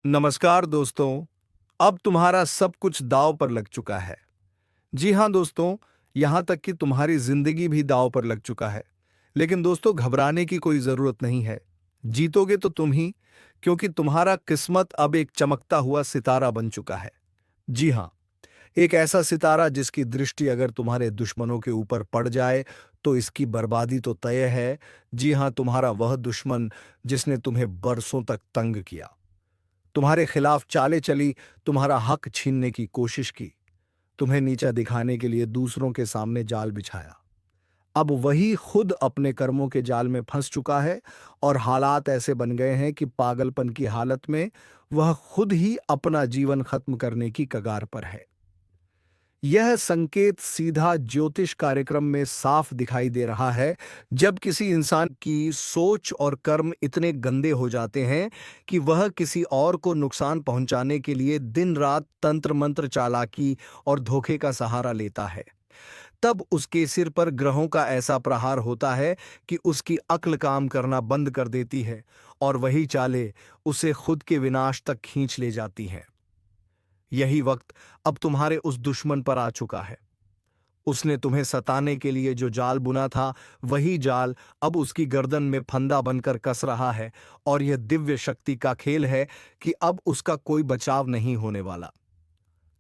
नमस्कार दोस्तों। अब तुम्हारा सब कुछ दांव पर लग चुका है। जी हाँ दोस्तों, यहाँ तक कि तुम्हारी जिंदगी भी दांव पर लग चुका है। लेकिन दोस्तों, घबराने की कोई जरूरत नहीं है। जीतोगे तो तुम ही, क्योंकि तुम्हारा किस्मत अब एक चमकता हुआ सितारा बन चुका है। जी हाँ, एक ऐसा सितारा जिसकी दृष्टि अगर तुम्हारे दुश्मनों के ऊपर पड़ जाए तो इसकी बर्बादी तो तय है। जी हाँ, तुम्हारा वह दुश्मन जिसने तुम्हें बरसों तक तंग किया, तुम्हारे खिलाफ चालें चली, तुम्हारा हक छीनने की कोशिश की, तुम्हें नीचा दिखाने के लिए दूसरों के सामने जाल बिछाया। अब वही खुद अपने कर्मों के जाल में फंस चुका है और हालात ऐसे बन गए हैं कि पागलपन की हालत में वह खुद ही अपना जीवन खत्म करने की कगार पर है। यह संकेत सीधा ज्योतिष कार्यक्रम में साफ दिखाई दे रहा है। जब किसी इंसान की सोच और कर्म इतने गंदे हो जाते हैं कि वह किसी और को नुकसान पहुंचाने के लिए दिन रात तंत्र मंत्र, चालाकी और धोखे का सहारा लेता है, तब उसके सिर पर ग्रहों का ऐसा प्रहार होता है कि उसकी अक्ल काम करना बंद कर देती है और वही चालें उसे खुद के विनाश तक खींच ले जाती हैं। यही वक्त अब तुम्हारे उस दुश्मन पर आ चुका है। उसने तुम्हें सताने के लिए जो जाल बुना था, वही जाल अब उसकी गर्दन में फंदा बनकर कस रहा है। और यह दिव्य शक्ति का खेल है कि अब उसका कोई बचाव नहीं होने वाला।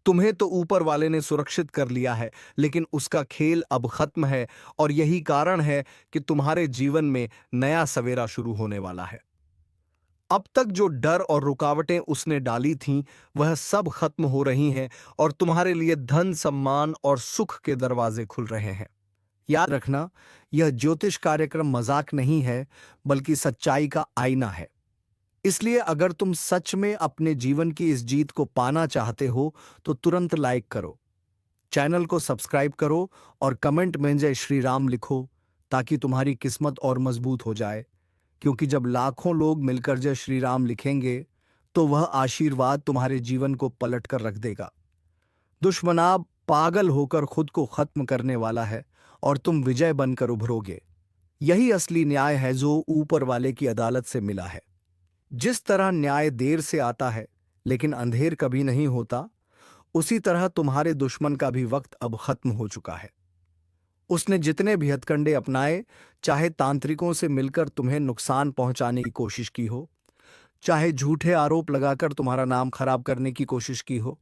तुम्हें तो ऊपर वाले ने सुरक्षित कर लिया है, लेकिन उसका खेल अब खत्म है। और यही कारण है कि तुम्हारे जीवन में नया सवेरा शुरू होने वाला है। अब तक जो डर और रुकावटें उसने डाली थीं, वह सब खत्म हो रही हैं और तुम्हारे लिए धन, सम्मान और सुख के दरवाजे खुल रहे हैं। याद रखना, यह ज्योतिष कार्यक्रम मजाक नहीं है, बल्कि सच्चाई का आईना है। इसलिए अगर तुम सच में अपने जीवन की इस जीत को पाना चाहते हो, तो तुरंत लाइक करो, चैनल को सब्सक्राइब करो और कमेंट में जय श्री राम लिखो, ताकि तुम्हारी किस्मत और मजबूत हो जाए। क्योंकि जब लाखों लोग मिलकर जय श्री राम लिखेंगे, तो वह आशीर्वाद तुम्हारे जीवन को पलट कर रख देगा। दुश्मनाब पागल होकर खुद को खत्म करने वाला है और तुम विजय बनकर उभरोगे। यही असली न्याय है जो ऊपर वाले की अदालत से मिला है। जिस तरह न्याय देर से आता है लेकिन अंधेर कभी नहीं होता, उसी तरह तुम्हारे दुश्मन का भी वक्त अब खत्म हो चुका है। उसने जितने भी हथकंडे अपनाए, चाहे तांत्रिकों से मिलकर तुम्हें नुकसान पहुंचाने की कोशिश की हो, चाहे झूठे आरोप लगाकर तुम्हारा नाम खराब करने की कोशिश की हो,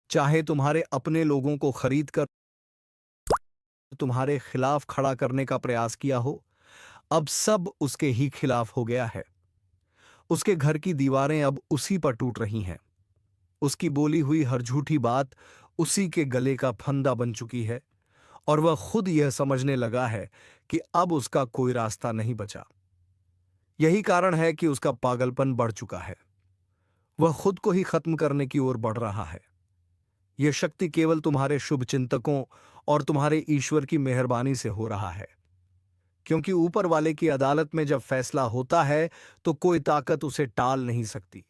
चाहे तुम्हारे अपने लोगों को खरीद कर तुम्हारे खिलाफ खड़ा करने का प्रयास किया हो, अब सब उसके ही खिलाफ हो गया है। उसके घर की दीवारें अब उसी पर टूट रही हैं। उसकी बोली हुई हर झूठी बात उसी के गले का फंदा बन चुकी है और वह खुद यह समझने लगा है कि अब उसका कोई रास्ता नहीं बचा। यही कारण है कि उसका पागलपन बढ़ चुका है। वह खुद को ही खत्म करने की ओर बढ़ रहा है। यह शक्ति केवल तुम्हारे शुभ चिंतकों और तुम्हारे ईश्वर की मेहरबानी से हो रहा है। क्योंकि ऊपर वाले की अदालत में जब फैसला होता है, तो कोई ताकत उसे टाल नहीं सकती।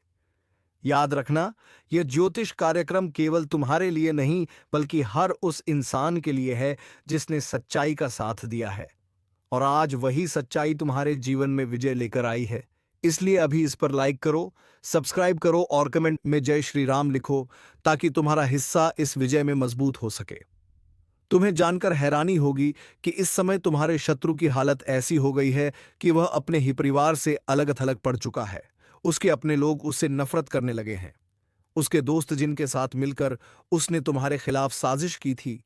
याद रखना, यह ज्योतिष कार्यक्रम केवल तुम्हारे लिए नहीं, बल्कि हर उस इंसान के लिए है जिसने सच्चाई का साथ दिया है। और आज वही सच्चाई तुम्हारे जीवन में विजय लेकर आई है। इसलिए अभी इस पर लाइक करो, सब्सक्राइब करो और कमेंट में जय श्री राम लिखो, ताकि तुम्हारा हिस्सा इस विजय में मजबूत हो सके। तुम्हें जानकर हैरानी होगी कि इस समय तुम्हारे शत्रु की हालत ऐसी हो गई है कि वह अपने ही परिवार से अलग थलग पड़ चुका है। उसके अपने लोग उससे नफरत करने लगे हैं। उसके दोस्त जिनके साथ मिलकर उसने तुम्हारे खिलाफ साजिश की थी,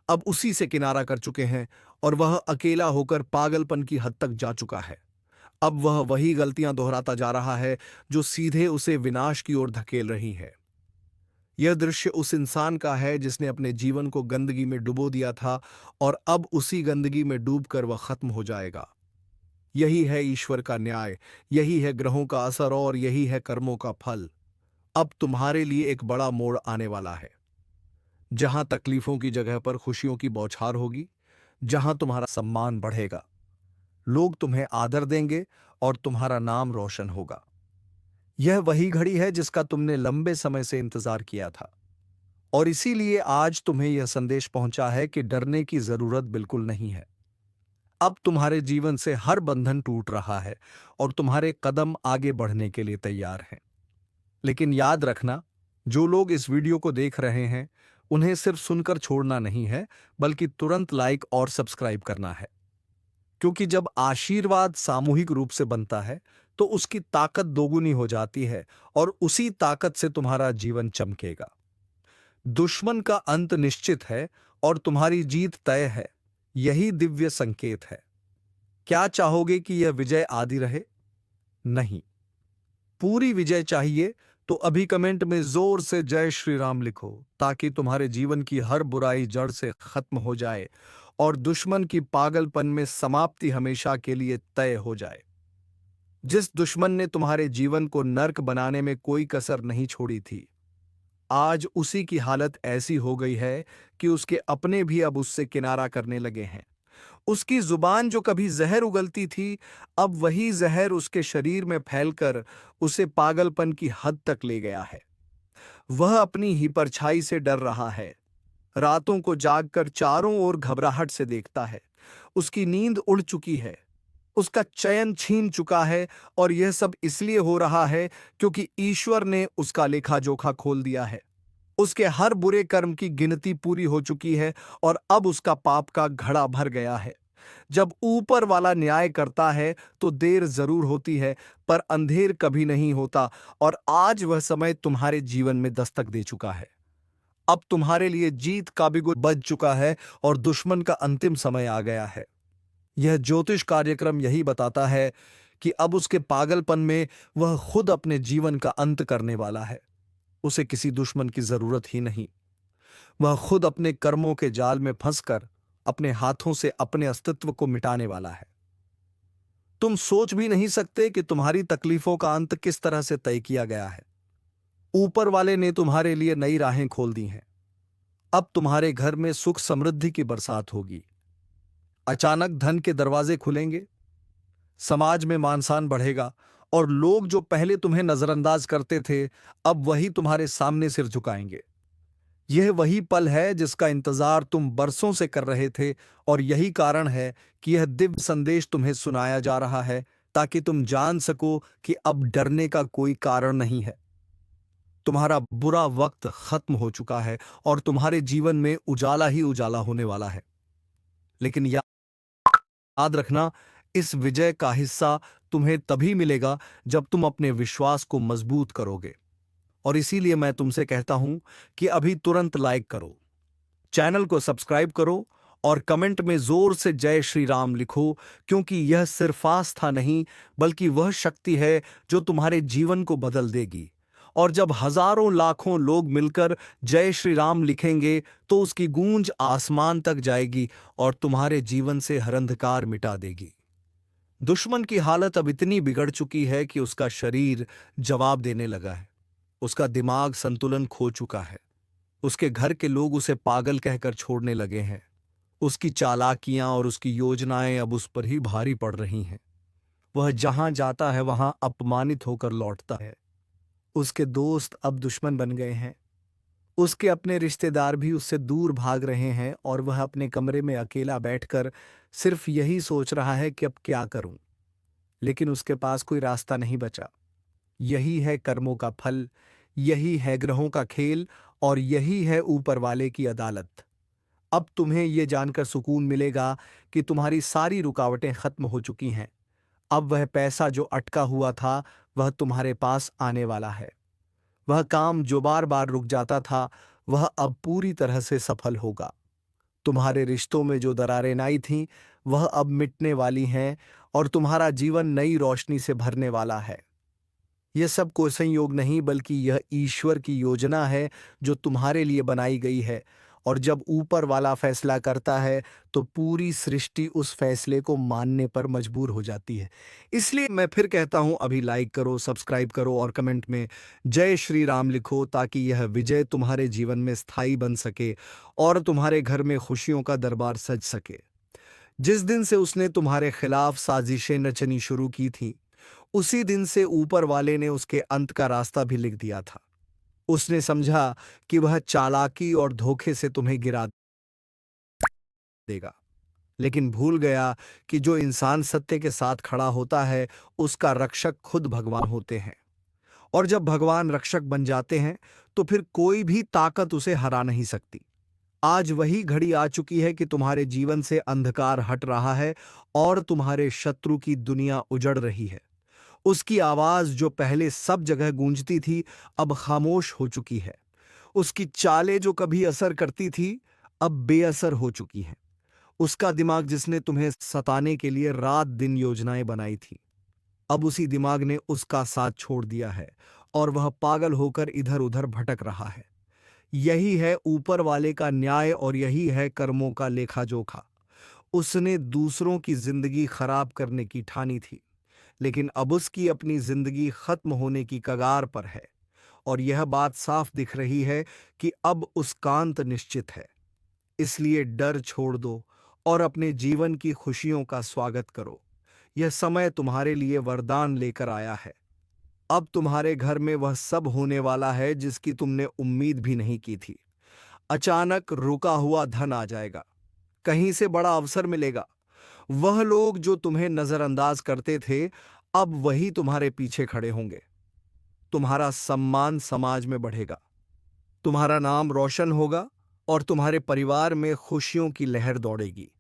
अब उसी से किनारा कर चुके हैं और वह अकेला होकर पागलपन की हद तक जा चुका है। अब वह वही गलतियां दोहराता जा रहा है जो सीधे उसे विनाश की ओर धकेल रही है। यह दृश्य उस इंसान का है जिसने अपने जीवन को गंदगी में डुबो दिया था और अब उसी गंदगी में डूबकर वह खत्म हो जाएगा। यही है ईश्वर का न्याय, यही है ग्रहों का असर और यही है कर्मों का फल। अब तुम्हारे लिए एक बड़ा मोड़ आने वाला है, जहां तकलीफों की जगह पर खुशियों की बौछार होगी, जहां तुम्हारा सम्मान बढ़ेगा, लोग तुम्हें आदर देंगे और तुम्हारा नाम रोशन होगा। यह वही घड़ी है जिसका तुमने लंबे समय से इंतजार किया था। और इसीलिए आज तुम्हें यह संदेश पहुंचा है कि डरने की जरूरत बिल्कुल नहीं है। अब तुम्हारे जीवन से हर बंधन टूट रहा है और तुम्हारे कदम आगे बढ़ने के लिए तैयार हैं। लेकिन याद रखना, जो लोग इस वीडियो को देख रहे हैं उन्हें सिर्फ सुनकर छोड़ना नहीं है, बल्कि तुरंत लाइक और सब्सक्राइब करना है। क्योंकि जब आशीर्वाद सामूहिक रूप से बनता है तो उसकी ताकत दोगुनी हो जाती है और उसी ताकत से तुम्हारा जीवन चमकेगा। दुश्मन का अंत निश्चित है और तुम्हारी जीत तय है। यही दिव्य संकेत है। क्या चाहोगे कि यह विजय आदि रहे? नहीं, पूरी विजय चाहिए तो अभी कमेंट में जोर से जय श्री राम लिखो, ताकि तुम्हारे जीवन की हर बुराई जड़ से खत्म हो जाए और दुश्मन की पागलपन में समाप्ति हमेशा के लिए तय हो जाए। जिस दुश्मन ने तुम्हारे जीवन को नर्क बनाने में कोई कसर नहीं छोड़ी थी, आज उसी की हालत ऐसी हो गई है कि उसके अपने भी अब उससे किनारा करने लगे हैं। उसकी जुबान जो कभी जहर उगलती थी, अब वही जहर उसके शरीर में फैलकर उसे पागलपन की हद तक ले गया है। वह अपनी ही परछाई से डर रहा है। रातों को जागकर चारों ओर घबराहट से देखता है। उसकी नींद उड़ चुकी है। उसका चयन छीन चुका है और यह सब इसलिए हो रहा है क्योंकि ईश्वर ने उसका लेखा जोखा खोल दिया है। उसके हर बुरे कर्म की गिनती पूरी हो चुकी है और अब उसका पाप का घड़ा भर गया है। जब ऊपर वाला न्याय करता है तो देर जरूर होती है, पर अंधेर कभी नहीं होता। और आज वह समय तुम्हारे जीवन में दस्तक दे चुका है। अब तुम्हारे लिए जीत का बिगुल बज चुका है और दुश्मन का अंतिम समय आ गया है। यह ज्योतिष कार्यक्रम यही बताता है कि अब उसके पागलपन में वह खुद अपने जीवन का अंत करने वाला है। उसे किसी दुश्मन की जरूरत ही नहीं। वह खुद अपने कर्मों के जाल में फंसकर अपने हाथों से अपने अस्तित्व को मिटाने वाला है। तुम सोच भी नहीं सकते कि तुम्हारी तकलीफों का अंत किस तरह से तय किया गया है। ऊपर वाले ने तुम्हारे लिए नई राहें खोल दी हैं। अब तुम्हारे घर में सुख समृद्धि की बरसात होगी। अचानक धन के दरवाजे खुलेंगे, समाज में मान सम्मान बढ़ेगा और लोग जो पहले तुम्हें नजरअंदाज करते थे, अब वही तुम्हारे सामने सिर झुकाएंगे। यह वही पल है जिसका इंतजार तुम बरसों से कर रहे थे और यही कारण है कि यह दिव्य संदेश तुम्हें सुनाया जा रहा है, ताकि तुम जान सको कि अब डरने का कोई कारण नहीं है। तुम्हारा बुरा वक्त खत्म हो चुका है और तुम्हारे जीवन में उजाला ही उजाला होने वाला है। लेकिन याद रखना, इस विजय का हिस्सा तुम्हें तभी मिलेगा जब तुम अपने विश्वास को मजबूत करोगे। और इसीलिए मैं तुमसे कहता हूं कि अभी तुरंत लाइक करो, चैनल को सब्सक्राइब करो और कमेंट में जोर से जय श्री राम लिखो, क्योंकि यह सिर्फ आस्था नहीं बल्कि वह शक्ति है जो तुम्हारे जीवन को बदल देगी। और जब हजारों लाखों लोग मिलकर जय श्री राम लिखेंगे तो उसकी गूंज आसमान तक जाएगी और तुम्हारे जीवन से हर अंधकार मिटा देगी। दुश्मन की हालत अब इतनी बिगड़ चुकी है कि उसका शरीर जवाब देने लगा है। उसका दिमाग संतुलन खो चुका है। उसके घर के लोग उसे पागल कहकर छोड़ने लगे हैं। उसकी चालाकियां और उसकी योजनाएं अब उस पर ही भारी पड़ रही हैं। वह जहां जाता है वहां अपमानित होकर लौटता है। उसके दोस्त अब दुश्मन बन गए हैं। उसके अपने रिश्तेदार भी उससे दूर भाग रहे हैं और वह अपने कमरे में अकेला बैठकर सिर्फ यही सोच रहा है कि अब क्या करूं। लेकिन उसके पास कोई रास्ता नहीं बचा। यही है कर्मों का फल, यही है ग्रहों का खेल और यही है ऊपर वाले की अदालत। अब तुम्हें यह जानकर सुकून मिलेगा कि तुम्हारी सारी रुकावटें खत्म हो चुकी हैं। अब वह पैसा जो अटका हुआ था वह तुम्हारे पास आने वाला है। वह काम जो बार बार रुक जाता था वह अब पूरी तरह से सफल होगा। तुम्हारे रिश्तों में जो दरारें आई थीं वह अब मिटने वाली हैं और तुम्हारा जीवन नई रोशनी से भरने वाला है। यह सब कोई संयोग नहीं बल्कि यह ईश्वर की योजना है जो तुम्हारे लिए बनाई गई है। और जब ऊपर वाला फैसला करता है तो पूरी सृष्टि उस फैसले को मानने पर मजबूर हो जाती है। इसलिए मैं फिर कहता हूं, अभी लाइक करो, सब्सक्राइब करो और कमेंट में जय श्री राम लिखो, ताकि यह विजय तुम्हारे जीवन में स्थायी बन सके और तुम्हारे घर में खुशियों का दरबार सज सके। जिस दिन से उसने तुम्हारे खिलाफ साजिशें रचनी शुरू की थी, उसी दिन से ऊपर वाले ने उसके अंत का रास्ता भी लिख दिया था। उसने समझा कि वह चालाकी और धोखे से तुम्हें गिरा देगा, लेकिन भूल गया कि जो इंसान सत्य के साथ खड़ा होता है उसका रक्षक खुद भगवान होते हैं। और जब भगवान रक्षक बन जाते हैं तो फिर कोई भी ताकत उसे हरा नहीं सकती। आज वही घड़ी आ चुकी है कि तुम्हारे जीवन से अंधकार हट रहा है और तुम्हारे शत्रु की दुनिया उजड़ रही है। उसकी आवाज जो पहले सब जगह गूंजती थी, अब खामोश हो चुकी है। उसकी चालें जो कभी असर करती थी, अब बेअसर हो चुकी हैं। उसका दिमाग जिसने तुम्हें सताने के लिए रात दिन योजनाएं बनाई थी, अब उसी दिमाग ने उसका साथ छोड़ दिया है और वह पागल होकर इधर उधर भटक रहा है। यही है ऊपर वाले का न्याय और यही है कर्मों का लेखा जोखा। उसने दूसरों की जिंदगी खराब करने की ठानी थी, लेकिन अब उसकी अपनी जिंदगी खत्म होने की कगार पर है और यह बात साफ दिख रही है कि अब उसका अंत निश्चित है। इसलिए डर छोड़ दो और अपने जीवन की खुशियों का स्वागत करो। यह समय तुम्हारे लिए वरदान लेकर आया है। अब तुम्हारे घर में वह सब होने वाला है जिसकी तुमने उम्मीद भी नहीं की थी। अचानक रुका हुआ धन आ जाएगा, कहीं से बड़ा अवसर मिलेगा। वह लोग जो तुम्हें नजरअंदाज करते थे, अब वही तुम्हारे पीछे खड़े होंगे। तुम्हारा सम्मान समाज में बढ़ेगा, तुम्हारा नाम रोशन होगा और तुम्हारे परिवार में खुशियों की लहर दौड़ेगी।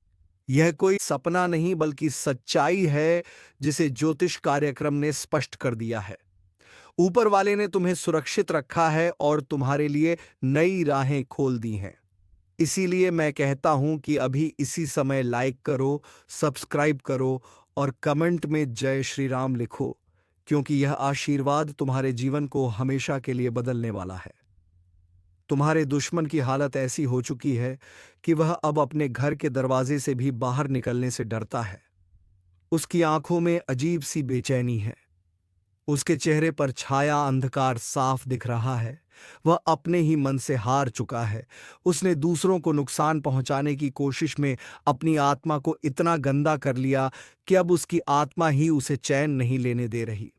यह कोई सपना नहीं बल्कि सच्चाई है जिसे ज्योतिष कार्यक्रम ने स्पष्ट कर दिया है। ऊपर वाले ने तुम्हें सुरक्षित रखा है और तुम्हारे लिए नई राहें खोल दी हैं। इसीलिए मैं कहता हूं कि अभी इसी समय लाइक करो, सब्सक्राइब करो और कमेंट में जय श्री राम लिखो, क्योंकि यह आशीर्वाद तुम्हारे जीवन को हमेशा के लिए बदलने वाला है। तुम्हारे दुश्मन की हालत ऐसी हो चुकी है कि वह अब अपने घर के दरवाजे से भी बाहर निकलने से डरता है। उसकी आंखों में अजीब सी बेचैनी है, उसके चेहरे पर छाया अंधकार साफ दिख रहा है। वह अपने ही मन से हार चुका है। उसने दूसरों को नुकसान पहुंचाने की कोशिश में अपनी आत्मा को इतना गंदा कर लिया कि अब उसकी आत्मा ही उसे चैन नहीं लेने दे रही।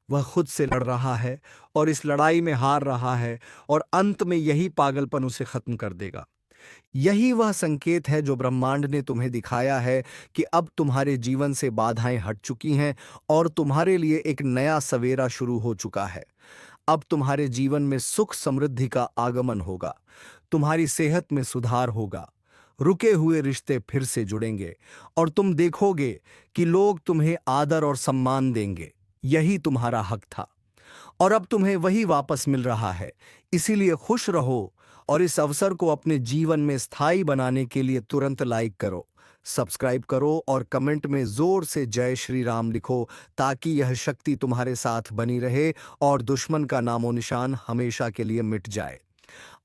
वह खुद से लड़ रहा है और इस लड़ाई में हार रहा है और अंत में यही पागलपन उसे खत्म कर देगा। यही वह संकेत है जो ब्रह्मांड ने तुम्हें दिखाया है कि अब तुम्हारे जीवन से बाधाएं हट चुकी हैं और तुम्हारे लिए एक नया सवेरा शुरू हो चुका है। अब तुम्हारे जीवन में सुख समृद्धि का आगमन होगा, तुम्हारी सेहत में सुधार होगा, रुके हुए रिश्ते फिर से जुड़ेंगे और तुम देखोगे कि लोग तुम्हें आदर और सम्मान देंगे। यही तुम्हारा हक था और अब तुम्हें वही वापस मिल रहा है। इसीलिए खुश रहो और इस अवसर को अपने जीवन में स्थायी बनाने के लिए तुरंत लाइक करो, सब्सक्राइब करो और कमेंट में जोर से जय श्री राम लिखो, ताकि यह शक्ति तुम्हारे साथ बनी रहे और दुश्मन का नामो निशान हमेशा के लिए मिट जाए।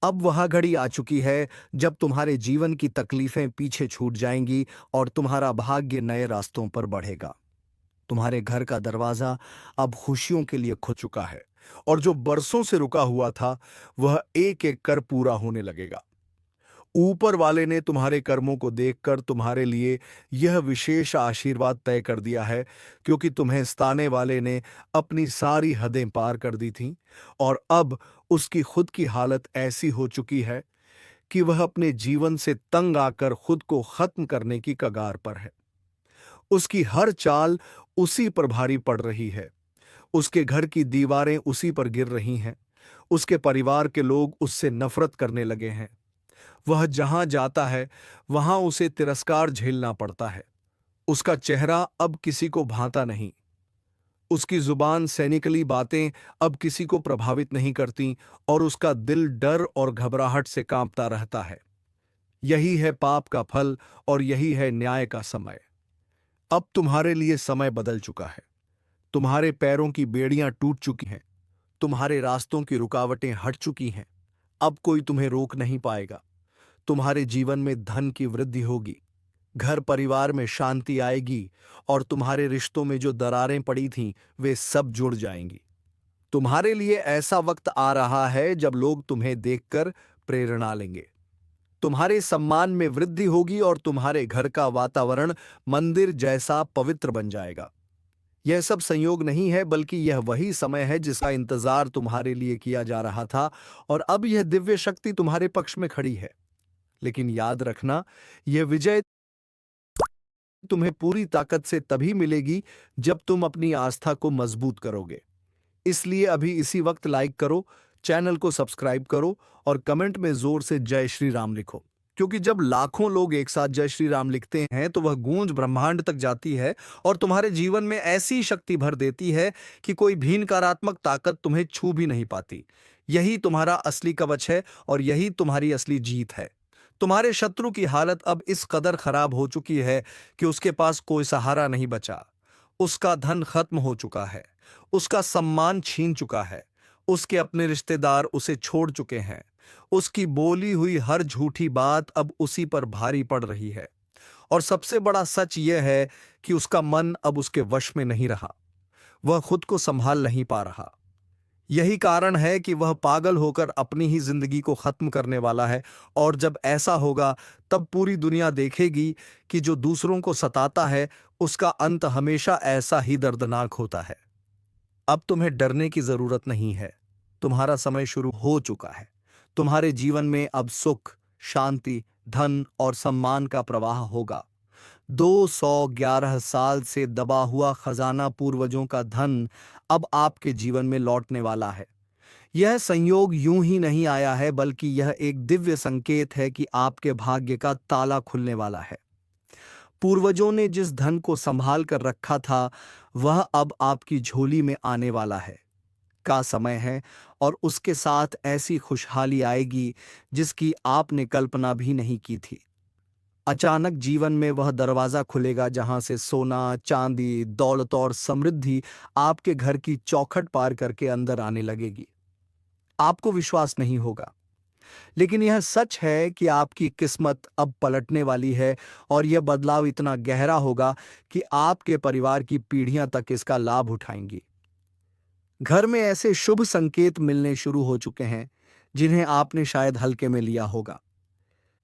अब वह घड़ी आ चुकी है जब तुम्हारे जीवन की तकलीफें पीछे छूट जाएंगी और तुम्हारा भाग्य नए रास्तों पर बढ़ेगा। तुम्हारे घर का दरवाजा अब खुशियों के लिए खुल चुका है और जो बरसों से रुका हुआ था, वह एक एक कर पूरा होने लगेगा। ऊपर वाले ने तुम्हारे कर्मों को देखकर तुम्हारे लिए यह विशेष आशीर्वाद तय कर दिया है, क्योंकि तुम्हें सताने वाले ने अपनी सारी हदें पार कर दी थीं और अब उसकी खुद की हालत ऐसी हो चुकी है कि वह अपने जीवन से तंग आकर खुद को खत्म करने की कगार पर है। उसकी हर चाल उसी पर भारी पड़ रही है। उसके घर की दीवारें उसी पर गिर रही हैं। उसके परिवार के लोग उससे नफरत करने लगे हैं। वह जहां जाता है वहां उसे तिरस्कार झेलना पड़ता है। उसका चेहरा अब किसी को भाता नहीं। उसकी जुबान सैनिकली बातें अब किसी को प्रभावित नहीं करती और उसका दिल डर और घबराहट से कांपता रहता है। यही है पाप का फल और यही है न्याय का समय। अब तुम्हारे लिए समय बदल चुका है। तुम्हारे पैरों की बेड़ियां टूट चुकी हैं, तुम्हारे रास्तों की रुकावटें हट चुकी हैं। अब कोई तुम्हें रोक नहीं पाएगा। तुम्हारे जीवन में धन की वृद्धि होगी, घर परिवार में शांति आएगी और तुम्हारे रिश्तों में जो दरारें पड़ी थीं, वे सब जुड़ जाएंगी। तुम्हारे लिए ऐसा वक्त आ रहा है जब लोग तुम्हें देखकर प्रेरणा लेंगे। तुम्हारे सम्मान में वृद्धि होगी और तुम्हारे घर का वातावरण मंदिर जैसा पवित्र बन जाएगा। यह सब संयोग नहीं है, बल्कि यह वही समय है जिसका इंतजार तुम्हारे लिए किया जा रहा था और अब यह दिव्य शक्ति तुम्हारे पक्ष में खड़ी है। लेकिन याद रखना, यह विजय तुम्हें पूरी ताकत से तभी मिलेगी जब तुम अपनी आस्था को मजबूत करोगे। इसलिए अभी इसी वक्त लाइक करो, चैनल को सब्सक्राइब करो और कमेंट में जोर से जय श्री राम लिखो। क्योंकि जब लाखों लोग एक साथ जय श्री राम लिखते हैं तो वह गूंज ब्रह्मांड तक जाती है और तुम्हारे जीवन में ऐसी शक्ति भर देती है कि कोई भी नकारात्मक ताकत तुम्हें छू भी नहीं पाती। यही तुम्हारा असली कवच है और यही तुम्हारी असली जीत है। तुम्हारे शत्रु की हालत अब इस कदर खराब हो चुकी है कि उसके पास कोई सहारा नहीं बचा। उसका धन खत्म हो चुका है, उसका सम्मान छीन चुका है, उसके अपने रिश्तेदार उसे छोड़ चुके हैं, उसकी बोली हुई हर झूठी बात अब उसी पर भारी पड़ रही है। और सबसे बड़ा सच यह है कि उसका मन अब उसके वश में नहीं रहा, वह खुद को संभाल नहीं पा रहा। यही कारण है कि वह पागल होकर अपनी ही जिंदगी को खत्म करने वाला है। और जब ऐसा होगा तब पूरी दुनिया देखेगी कि जो दूसरों को सताता है उसका अंत हमेशा ऐसा ही दर्दनाक होता है। अब तुम्हें डरने की जरूरत नहीं है, तुम्हारा समय शुरू हो चुका है। तुम्हारे जीवन में अब सुख, शांति, धन और सम्मान का प्रवाह होगा। 211 साल से दबा हुआ खजाना पूर्वजों का धन अब आपके जीवन में लौटने वाला है। यह संयोग यूं ही नहीं आया है, बल्कि यह एक दिव्य संकेत है कि आपके भाग्य का ताला खुलने वाला है। पूर्वजों ने जिस धन को संभाल कर रखा था वह अब आपकी झोली में आने वाला है का समय है। और उसके साथ ऐसी खुशहाली आएगी जिसकी आपने कल्पना भी नहीं की थी। अचानक जीवन में वह दरवाजा खुलेगा जहां से सोना, चांदी, दौलत और समृद्धि आपके घर की चौखट पार करके अंदर आने लगेगी। आपको विश्वास नहीं होगा, लेकिन यह सच है कि आपकी किस्मत अब पलटने वाली है और यह बदलाव इतना गहरा होगा कि आपके परिवार की पीढ़ियां तक इसका लाभ उठाएंगी। घर में ऐसे शुभ संकेत मिलने शुरू हो चुके हैं जिन्हें आपने शायद हल्के में लिया होगा,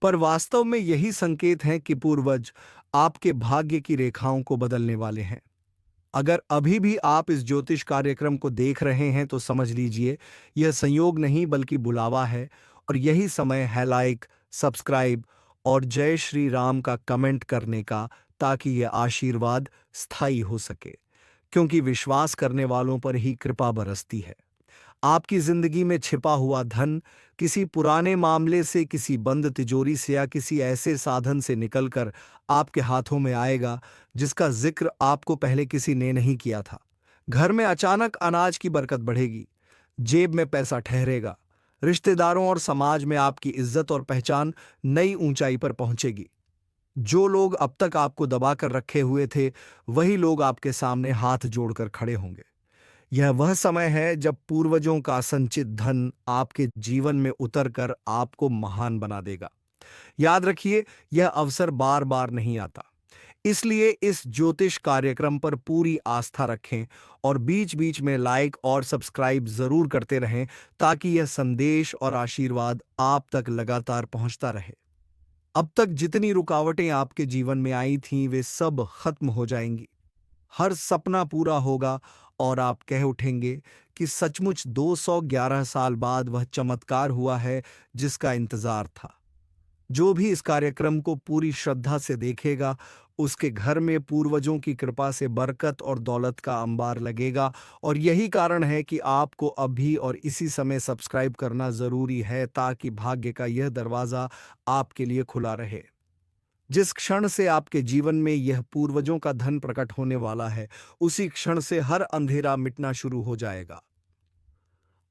पर वास्तव में यही संकेत हैं कि पूर्वज आपके भाग्य की रेखाओं को बदलने वाले हैं। अगर अभी भी आप इस ज्योतिष कार्यक्रम को देख रहे हैं तो समझ लीजिए यह संयोग नहीं बल्कि बुलावा है। और यही समय है लाइक, सब्सक्राइब और जय श्री राम का कमेंट करने का, ताकि यह आशीर्वाद स्थायी हो सके। क्योंकि विश्वास करने वालों पर ही कृपा बरसती है। आपकी जिंदगी में छिपा हुआ धन किसी पुराने मामले से, किसी बंद तिजोरी से या किसी ऐसे साधन से निकलकर आपके हाथों में आएगा जिसका जिक्र आपको पहले किसी ने नहीं किया था। घर में अचानक अनाज की बरकत बढ़ेगी, जेब में पैसा ठहरेगा, रिश्तेदारों और समाज में आपकी इज्जत और पहचान नई ऊंचाई पर पहुंचेगी। जो लोग अब तक आपको दबाकर रखे हुए थे वही लोग आपके सामने हाथ जोड़कर खड़े होंगे। यह वह समय है जब पूर्वजों का संचित धन आपके जीवन में उतरकर आपको महान बना देगा। याद रखिए, यह अवसर बार बार नहीं आता। इसलिए इस ज्योतिष कार्यक्रम पर पूरी आस्था रखें और बीच बीच में लाइक और सब्सक्राइब जरूर करते रहें, ताकि यह संदेश और आशीर्वाद आप तक लगातार पहुंचता रहे। अब तक जितनी रुकावटें आपके जीवन में आई थीं वे सब खत्म हो जाएंगी। हर सपना पूरा होगा और आप कह उठेंगे कि सचमुच 211 साल बाद वह चमत्कार हुआ है जिसका इंतजार था। जो भी इस कार्यक्रम को पूरी श्रद्धा से देखेगा उसके घर में पूर्वजों की कृपा से बरकत और दौलत का अंबार लगेगा। और यही कारण है कि आपको अभी और इसी समय सब्सक्राइब करना जरूरी है, ताकि भाग्य का यह दरवाजा आपके लिए खुला रहे। जिस क्षण से आपके जीवन में यह पूर्वजों का धन प्रकट होने वाला है उसी क्षण से हर अंधेरा मिटना शुरू हो जाएगा।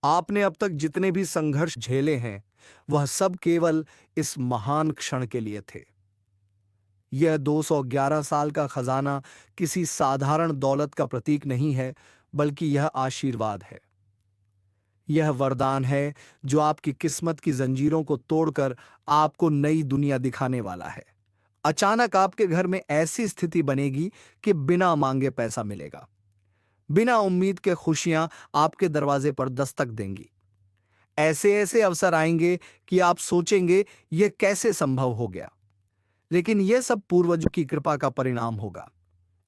आपने अब तक जितने भी संघर्ष झेले हैं वह सब केवल इस महान क्षण के लिए थे। यह 211 साल का खजाना किसी साधारण दौलत का प्रतीक नहीं है, बल्कि यह आशीर्वाद है। यह वरदान है जो आपकी किस्मत की जंजीरों को तोड़कर आपको नई दुनिया दिखाने वाला है। अचानक आपके घर में ऐसी स्थिति बनेगी कि बिना मांगे पैसा मिलेगा। बिना उम्मीद के खुशियां आपके दरवाजे पर दस्तक देंगी। ऐसे ऐसे अवसर आएंगे कि आप सोचेंगे यह कैसे संभव हो गया, लेकिन यह सब पूर्वजों की कृपा का परिणाम होगा।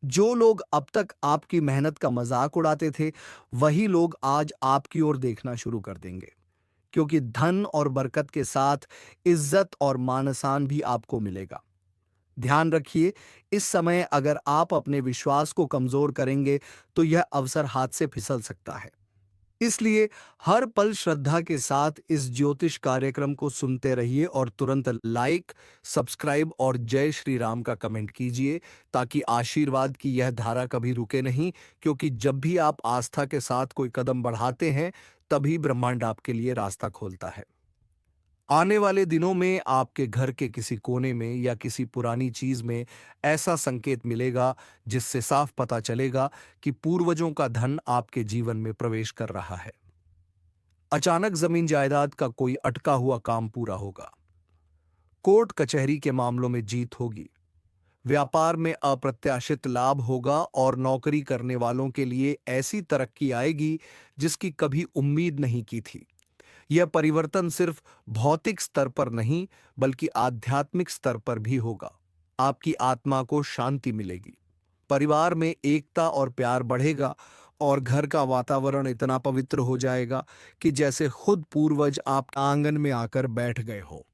जो लोग अब तक आपकी मेहनत का मजाक उड़ाते थे वही लोग आज आपकी ओर देखना शुरू कर देंगे, क्योंकि धन और बरकत के साथ इज्जत और मान-सम्मान भी आपको मिलेगा। ध्यान रखिए, इस समय अगर आप अपने विश्वास को कमजोर करेंगे तो यह अवसर हाथ से फिसल सकता है। इसलिए हर पल श्रद्धा के साथ इस ज्योतिष कार्यक्रम को सुनते रहिए और तुरंत लाइक, सब्सक्राइब और जय श्री राम का कमेंट कीजिए ताकि आशीर्वाद की यह धारा कभी रुके नहीं, क्योंकि जब भी आप आस्था के साथ कोई कदम बढ़ाते हैं तभी ब्रह्मांड आपके लिए रास्ता खोलता है। आने वाले दिनों में आपके घर के किसी कोने में या किसी पुरानी चीज में ऐसा संकेत मिलेगा जिससे साफ पता चलेगा कि पूर्वजों का धन आपके जीवन में प्रवेश कर रहा है। अचानक जमीन जायदाद का कोई अटका हुआ काम पूरा होगा, कोर्ट कचहरी के मामलों में जीत होगी, व्यापार में अप्रत्याशित लाभ होगा और नौकरी करने वालों के लिए ऐसी तरक्की आएगी जिसकी कभी उम्मीद नहीं की थी। यह परिवर्तन सिर्फ भौतिक स्तर पर नहीं बल्कि आध्यात्मिक स्तर पर भी होगा। आपकी आत्मा को शांति मिलेगी, परिवार में एकता और प्यार बढ़ेगा और घर का वातावरण इतना पवित्र हो जाएगा कि जैसे खुद पूर्वज आप आंगन में आकर बैठ गए हो।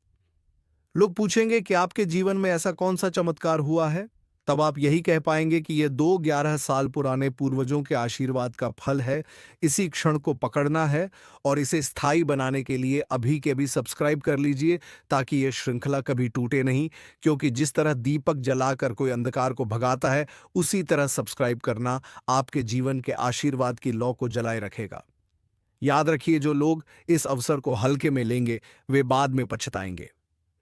लोग पूछेंगे कि आपके जीवन में ऐसा कौन सा चमत्कार हुआ है, तब आप यही कह पाएंगे कि यह 2-11 साल पुराने पूर्वजों के आशीर्वाद का फल है। इसी क्षण को पकड़ना है और इसे स्थायी बनाने के लिए अभी के अभी सब्सक्राइब कर लीजिए ताकि यह श्रृंखला कभी टूटे नहीं, क्योंकि जिस तरह दीपक जलाकर कोई अंधकार को भगाता है, उसी तरह सब्सक्राइब करना आपके जीवन के आशीर्वाद की लौ को जलाए रखेगा। याद रखिए, जो लोग इस अवसर को हल्के में लेंगे वे बाद में पछताएंगे,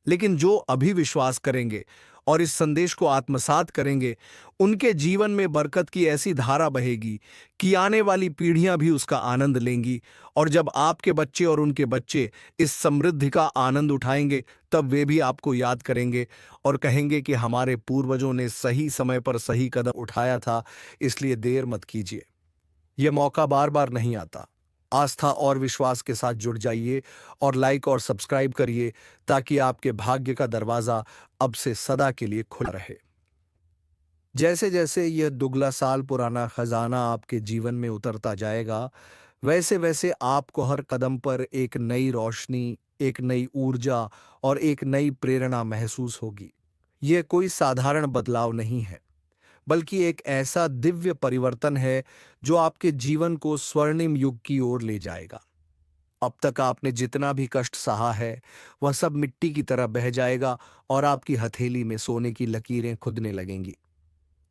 लेकिन जो अभी विश्वास करेंगे और इस संदेश को आत्मसात करेंगे, उनके जीवन में बरकत की ऐसी धारा बहेगी कि आने वाली पीढ़ियां भी उसका आनंद लेंगी। और जब आपके बच्चे और उनके बच्चे इस समृद्धि का आनंद उठाएंगे, तब वे भी आपको याद करेंगे और कहेंगे कि हमारे पूर्वजों ने सही समय पर सही कदम उठाया था, इसलिए देर मत कीजिए। यह मौका बार बार नहीं आता। आस्था और विश्वास के साथ जुड़ जाइए और लाइक और सब्सक्राइब करिए ताकि आपके भाग्य का दरवाजा अब से सदा के लिए खुला रहे। जैसे जैसे यह दुगला साल पुराना खजाना आपके जीवन में उतरता जाएगा, वैसे वैसे आपको हर कदम पर एक नई रोशनी, एक नई ऊर्जा और एक नई प्रेरणा महसूस होगी। यह कोई साधारण बदलाव नहीं है, बल्कि एक ऐसा दिव्य परिवर्तन है जो आपके जीवन को स्वर्णिम युग की ओर ले जाएगा। अब तक आपने जितना भी कष्ट सहा है, वह सब मिट्टी की तरह बह जाएगा और आपकी हथेली में सोने की लकीरें खुदने लगेंगी।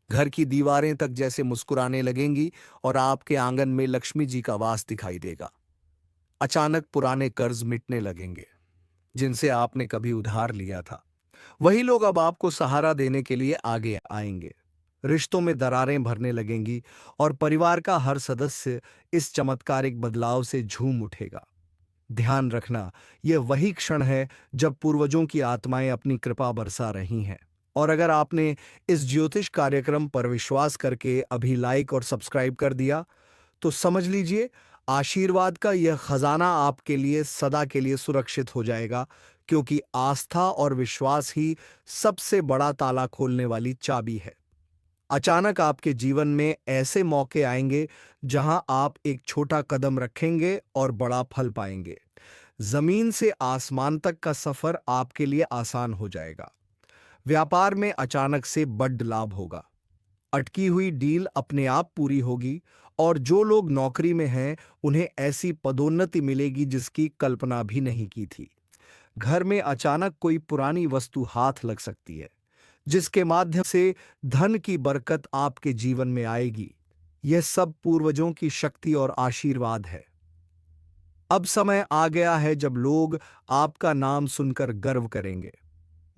घर की दीवारें तक जैसे मुस्कुराने लगेंगी और आपके आंगन में लक्ष्मी जी का वास दिखाई देगा। अचानक पुराने कर्ज मिटने लगेंगे जिनसे आपने कभी उधार लिया था। वही लोग अब आपको सहारा देने के लिए आगे आएंगे। रिश्तों में दरारें भरने लगेंगी और परिवार का हर सदस्य इस चमत्कारिक बदलाव से झूम उठेगा। ध्यान रखना, यह वही क्षण है जब पूर्वजों की आत्माएं अपनी कृपा बरसा रही हैं। और अगर आपने इस ज्योतिष कार्यक्रम पर विश्वास करके अभी लाइक और सब्सक्राइब कर दिया, तो समझ लीजिए आशीर्वाद का यह खजाना आपके लिए सदा के लिए सुरक्षित हो जाएगा, क्योंकि आस्था और विश्वास ही सबसे बड़ा ताला खोलने वाली चाबी है। अचानक आपके जीवन में ऐसे मौके आएंगे जहां आप एक छोटा कदम रखेंगे और बड़ा फल पाएंगे। जमीन से आसमान तक का सफर आपके लिए आसान हो जाएगा। व्यापार में अचानक से बड़ लाभ होगा। अटकी हुई डील अपने आप पूरी होगी और जो लोग नौकरी में हैं उन्हें ऐसी पदोन्नति मिलेगी जिसकी कल्पना भी नहीं की थी। घर में अचानक कोई पुरानी वस्तु हाथ लग सकती है जिसके माध्यम से धन की बरकत आपके जीवन में आएगी। यह सब पूर्वजों की शक्ति और आशीर्वाद है। अब समय आ गया है जब लोग आपका नाम सुनकर गर्व करेंगे।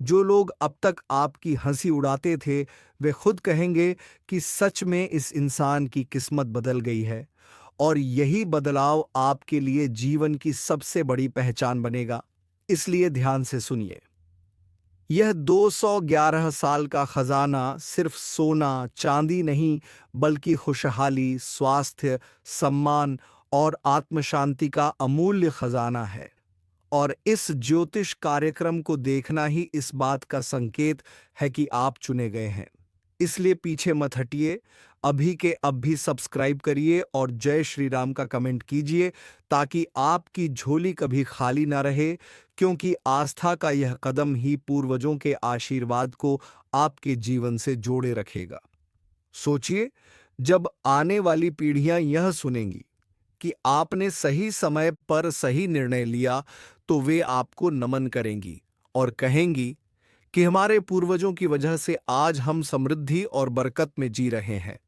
जो लोग अब तक आपकी हंसी उड़ाते थे, वे खुद कहेंगे कि सच में इस इंसान की किस्मत बदल गई है। और यही बदलाव आपके लिए जीवन की सबसे बड़ी पहचान बनेगा। इसलिए ध्यान से सुनिए। यह 211 साल का खजाना सिर्फ सोना चांदी नहीं, बल्कि खुशहाली, स्वास्थ्य, सम्मान और आत्मशांति का अमूल्य खजाना है। और इस ज्योतिष कार्यक्रम को देखना ही इस बात का संकेत है कि आप चुने गए हैं। इसलिए पीछे मत हटिए, अभी के अब भी सब्सक्राइब करिए और जय श्री राम का कमेंट कीजिए ताकि आपकी झोली कभी खाली ना रहे, क्योंकि आस्था का यह कदम ही पूर्वजों के आशीर्वाद को आपके जीवन से जोड़े रखेगा। सोचिए, जब आने वाली पीढ़ियां यह सुनेंगी कि आपने सही समय पर सही निर्णय लिया, तो वे आपको नमन करेंगी और कहेंगी कि हमारे पूर्वजों की वजह से आज हम समृद्धि और बरकत में जी रहे हैं।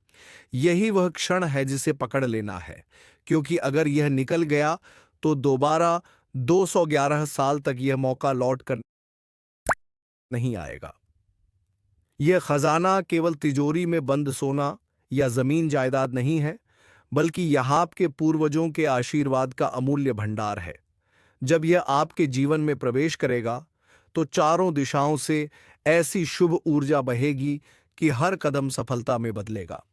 यही वह क्षण है जिसे पकड़ लेना है, क्योंकि अगर यह निकल गया तो दोबारा 211 साल तक यह मौका लौट कर नहीं आएगा। यह खजाना केवल तिजोरी में बंद सोना या जमीन जायदाद नहीं है, बल्कि यह आपके पूर्वजों के आशीर्वाद का अमूल्य भंडार है। जब यह आपके जीवन में प्रवेश करेगा, तो चारों दिशाओं से ऐसी शुभ ऊर्जा बहेगी कि हर कदम सफलता में बदलेगा।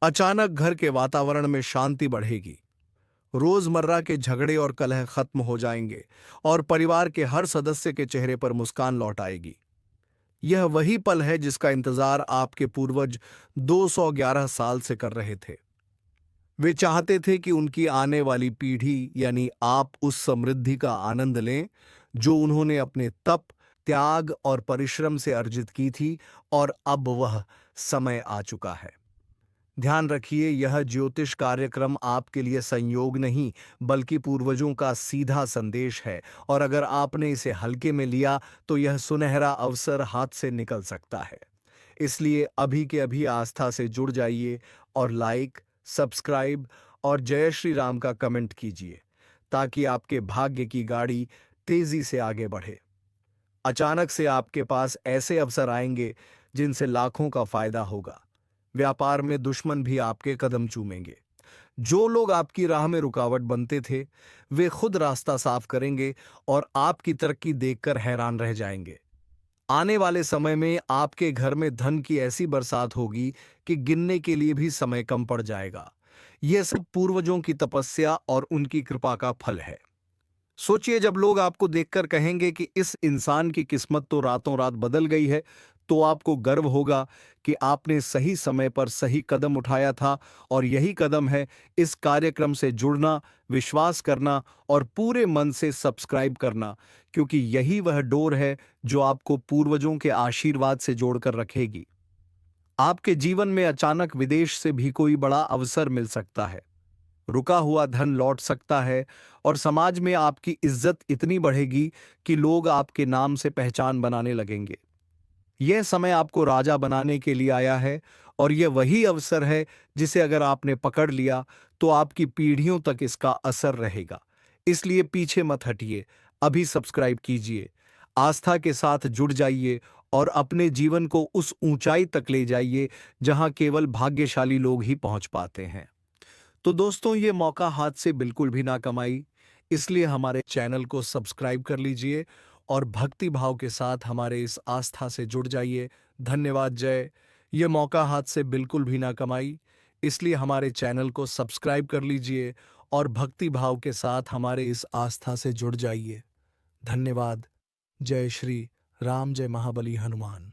अचानक घर के वातावरण में शांति बढ़ेगी, रोजमर्रा के झगड़े और कलह खत्म हो जाएंगे और परिवार के हर सदस्य के चेहरे पर मुस्कान लौट आएगी। यह वही पल है जिसका इंतजार आपके पूर्वज 211 साल से कर रहे थे। वे चाहते थे कि उनकी आने वाली पीढ़ी यानी आप उस समृद्धि का आनंद लें जो उन्होंने अपने तप, त्याग और परिश्रम से अर्जित की थी, और अब वह समय आ चुका है। ध्यान रखिए, यह ज्योतिष कार्यक्रम आपके लिए संयोग नहीं, बल्कि पूर्वजों का सीधा संदेश है, और अगर आपने इसे हल्के में लिया तो यह सुनहरा अवसर हाथ से निकल सकता है। इसलिए अभी के अभी आस्था से जुड़ जाइए और लाइक, सब्सक्राइब और जय श्री राम का कमेंट कीजिए, ताकि आपके भाग्य की गाड़ी तेजी से आगे बढ़े। अचानक से आपके पास ऐसे अवसर आएंगे जिनसे लाखों का फायदा होगा। व्यापार में दुश्मन भी आपके कदम चूमेंगे। जो लोग आपकी राह में रुकावट बनते थे, वे खुद रास्ता साफ करेंगे और आपकी तरक्की देखकर हैरान रह जाएंगे। आने वाले समय में आपके घर में धन की ऐसी बरसात होगी कि गिनने के लिए भी समय कम पड़ जाएगा। यह सब पूर्वजों की तपस्या और उनकी कृपा का फल है। सोचिए, जब लोग आपको देखकर कहेंगे कि इस इंसान की किस्मत तो रातों रात बदल गई है, तो आपको गर्व होगा कि आपने सही समय पर सही कदम उठाया था। और यही कदम है इस कार्यक्रम से जुड़ना, विश्वास करना और पूरे मन से सब्सक्राइब करना, क्योंकि यही वह डोर है जो आपको पूर्वजों के आशीर्वाद से जोड़कर रखेगी। आपके जीवन में अचानक विदेश से भी कोई बड़ा अवसर मिल सकता है, रुका हुआ धन लौट सकता है, और समाज में आपकी इज्जत इतनी बढ़ेगी कि लोग आपके नाम से पहचान बनाने लगेंगे। यह समय आपको राजा बनाने के लिए आया है, और यह वही अवसर है जिसे अगर आपने पकड़ लिया तो आपकी पीढ़ियों तक इसका असर रहेगा। इसलिए पीछे मत हटिए, अभी सब्सक्राइब कीजिए, आस्था के साथ जुड़ जाइए और अपने जीवन को उस ऊंचाई तक ले जाइए जहां केवल भाग्यशाली लोग ही पहुंच पाते हैं। तो दोस्तों, ये मौका हाथ से बिल्कुल भी ना कमाई, इसलिए हमारे चैनल को सब्सक्राइब कर लीजिए और भक्ति भाव के साथ हमारे इस आस्था से जुड़ जाइए। धन्यवाद। जय। ये मौका हाथ से बिल्कुल भी ना कमाई, इसलिए हमारे चैनल को सब्सक्राइब कर लीजिए और भक्ति भाव के साथ हमारे इस आस्था से जुड़ जाइए। धन्यवाद। जय श्री राम, जय महाबली हनुमान।